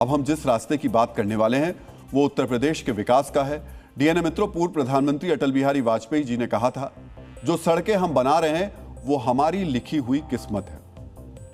अब हम जिस रास्ते की बात करने वाले हैं वो उत्तर प्रदेश के विकास का है। डीएनए मित्रों, पूर्व प्रधानमंत्री अटल बिहारी वाजपेयी जी ने कहा था, जो सड़कें हम बना रहे हैं वो हमारी लिखी हुई किस्मत है।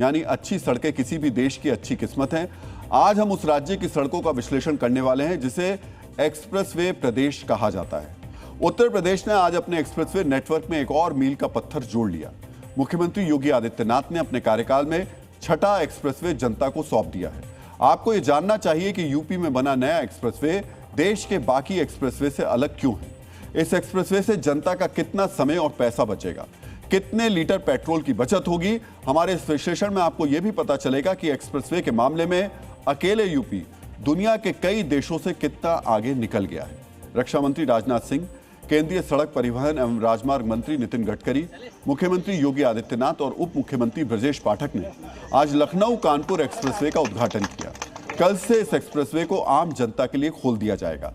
यानी अच्छी सड़कें किसी भी देश की अच्छी किस्मत हैं। आज हम उस राज्य की सड़कों का विश्लेषण करने वाले हैं जिसे एक्सप्रेसवे प्रदेश कहा जाता है। उत्तर प्रदेश ने आज अपने एक्सप्रेसवे नेटवर्क में एक और मील का पत्थर जोड़ लिया। मुख्यमंत्री योगी आदित्यनाथ ने अपने कार्यकाल में छठा एक्सप्रेसवे जनता को सौंप दिया है। आपको यह जानना चाहिए कि यूपी में बना नया एक्सप्रेसवे देश के बाकी एक्सप्रेसवे से अलग क्यों है। इस एक्सप्रेसवे से जनता का कितना समय और पैसा बचेगा, कितने लीटर पेट्रोल की बचत होगी। हमारे इस विश्लेषण में आपको यह भी पता चलेगा कि एक्सप्रेसवे के मामले में अकेले यूपी दुनिया के कई देशों से कितना आगे निकल गया है। रक्षा मंत्री राजनाथ सिंह, केंद्रीय सड़क परिवहन एवं राजमार्ग मंत्री नितिन गडकरी, मुख्यमंत्री योगी आदित्यनाथ और उप मुख्यमंत्री ब्रजेश पाठक ने आज लखनऊ कानपुर एक्सप्रेसवे का उद्घाटन किया। कल से इस एक्सप्रेसवे को आम जनता के लिए खोल दिया जाएगा।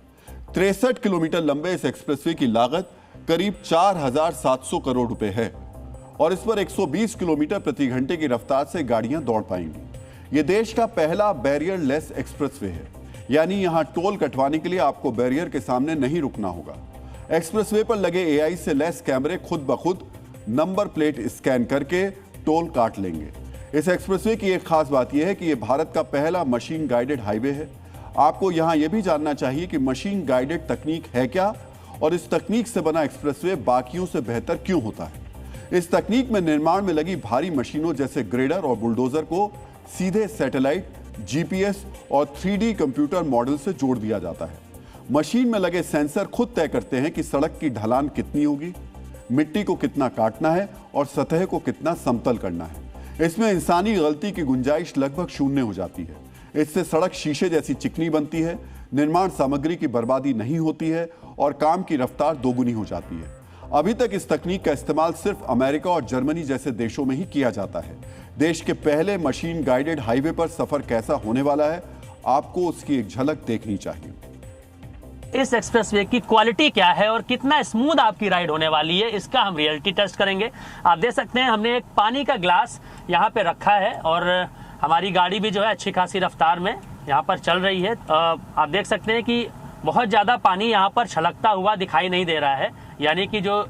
63 किलोमीटर लंबे इस एक्सप्रेसवे की लागत करीब 4,700 करोड़ रुपए है और इस पर 120 किलोमीटर प्रति घंटे की रफ्तार से गाड़ियां दौड़ पाएंगी। यह देश का पहला बैरियर लेस एक्सप्रेसवे है, यानी यहां टोल कटवाने के लिए आपको बैरियर के सामने नहीं रुकना होगा। एक्सप्रेसवे पर लगे एआई से लैस कैमरे खुद ब खुद नंबर प्लेट स्कैन करके टोल काट लेंगे। इस एक्सप्रेसवे की एक खास बात यह है कि यह भारत का पहला मशीन गाइडेड हाईवे है। आपको यहां यह भी जानना चाहिए कि मशीन गाइडेड तकनीक है क्या और इस तकनीक से बना एक्सप्रेसवे बाकियों से बेहतर क्यों होता है। इस तकनीक में निर्माण में लगी भारी मशीनों जैसे ग्रेडर और बुलडोजर को सीधे सैटेलाइट, जीपीएस और 3D कंप्यूटर मॉडल से जोड़ दिया जाता है। मशीन में लगे सेंसर खुद तय करते हैं कि सड़क की ढलान कितनी होगी, मिट्टी को कितना काटना है और सतह को कितना समतल करना है। इसमें इंसानी गलती की गुंजाइश लगभग शून्य हो जाती है। इससे सड़क शीशे जैसी चिकनी बनती है, निर्माण सामग्री की बर्बादी नहीं होती है और काम की रफ्तार दोगुनी हो जाती है। अभी तक इस तकनीक का इस्तेमाल सिर्फ अमेरिका और जर्मनी जैसे देशों में ही किया जाता है। देश के पहले मशीन गाइडेड हाईवे पर सफर कैसा होने वाला है, आपको उसकी एक झलक देखनी चाहिए। इस एक्सप्रेसवे की क्वालिटी क्या है और कितना स्मूथ आपकी राइड होने वाली है, इसका हम रियलिटी टेस्ट करेंगे। आप देख सकते हैं हमने एक पानी का ग्लास यहाँ पे रखा है और हमारी गाड़ी भी जो है अच्छी खासी रफ्तार में यहाँ पर चल रही है। आप देख सकते हैं कि बहुत ज़्यादा पानी यहाँ पर छलकता हुआ दिखाई नहीं दे रहा है, यानी कि जो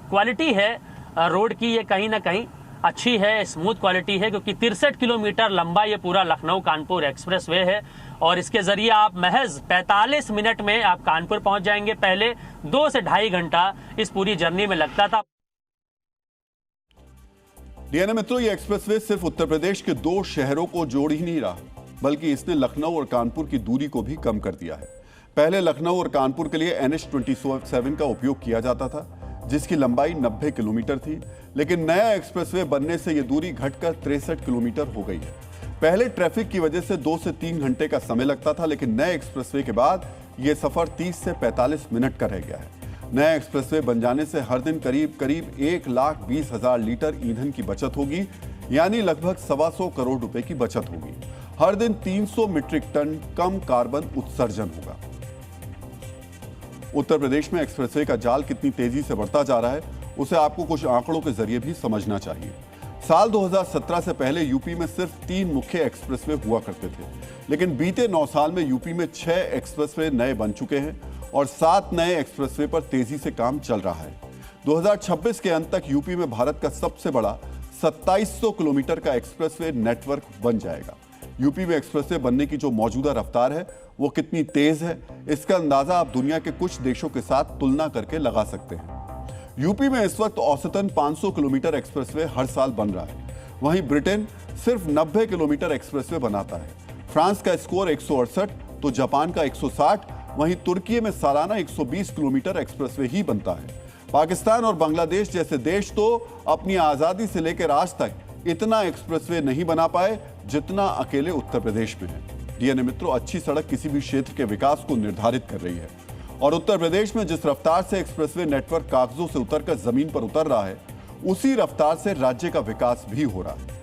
क्वालिटी है रोड की ये कहीं ना कहीं अच्छी है, स्मूथ क्वालिटी है, क्योंकि 63 किलोमीटर लंबा ये पूरा लखनऊ कानपुर एक्सप्रेसवे है और इसके जरिए आप महज 45 मिनट में आप कानपुर पहुंच जाएंगे। पहले 2 से ढाई घंटा इस पूरी जर्नी में लगता था। डीएनए मित्रों, ये एक्सप्रेसवे सिर्फ उत्तर प्रदेश के 2 शहरों को जोड़ ही नहीं रहा, बल्कि इसने लखनऊ और कानपुर की दूरी को भी कम कर दिया है। पहले लखनऊ और कानपुर के लिए NH-27 का उपयोग किया जाता था, जिसकी लंबाई 90 किलोमीटर थी, लेकिन नया एक्सप्रेसवे बनने से यह दूरी घटकर 63 किलोमीटर हो गई है। पहले ट्रैफिक की वजह से 2 से 3 घंटे का समय लगता था, लेकिन नए एक्सप्रेसवे के बाद यह सफर 30 से 45 मिनट का रह गया है। नया एक्सप्रेसवे बन जाने से हर दिन करीब 1,20,000 लीटर ईंधन की बचत होगी, यानी लगभग 125 करोड़ रुपए की बचत होगी। हर दिन 300 मीट्रिक टन कम कार्बन उत्सर्जन होगा। उत्तर प्रदेश में एक्सप्रेसवे का जाल कितनी तेजी से बढ़ता जा रहा है, उसे आपको कुछ आंकड़ों के जरिए भी समझना चाहिए। साल 2017 से पहले यूपी में सिर्फ 3 मुख्य एक्सप्रेसवे हुआ करते थे, लेकिन बीते 9 साल में यूपी में 6 एक्सप्रेसवे नए बन चुके हैं और 7 नए एक्सप्रेसवे पर तेजी से काम चल रहा है। 2026 के अंत तक यूपी में भारत का सबसे बड़ा 2700 किलोमीटर का एक्सप्रेसवे नेटवर्क बन जाएगा। यूपी में एक्सप्रेसवे बनने की जो मौजूदा रफ्तार है वो कितनी तेज है, इसका अंदाजा आप दुनिया के कुछ देशों के साथ तुलना करके लगा सकते हैं। यूपी में इस वक्त औसतन 500 किलोमीटर एक्सप्रेसवे हर साल बन रहा है। वहीं ब्रिटेन सिर्फ 90 किलोमीटर एक्सप्रेसवे बनाता है। फ्रांस का स्कोर 168 तो जापान का 160, वहीं तुर्की में सालाना 120 किलोमीटर एक्सप्रेसवे ही बनता है। पाकिस्तान और बांग्लादेश जैसे देश तो अपनी आजादी से लेकर आज तक इतना एक्सप्रेसवे नहीं बना पाए जितना अकेले उत्तर प्रदेश में है। डीएनए मित्रों, अच्छी सड़क किसी भी क्षेत्र के विकास को निर्धारित कर रही है और उत्तर प्रदेश में जिस रफ्तार से एक्सप्रेसवे नेटवर्क कागजों से उतरकर जमीन पर उतर रहा है, उसी रफ्तार से राज्य का विकास भी हो रहा है।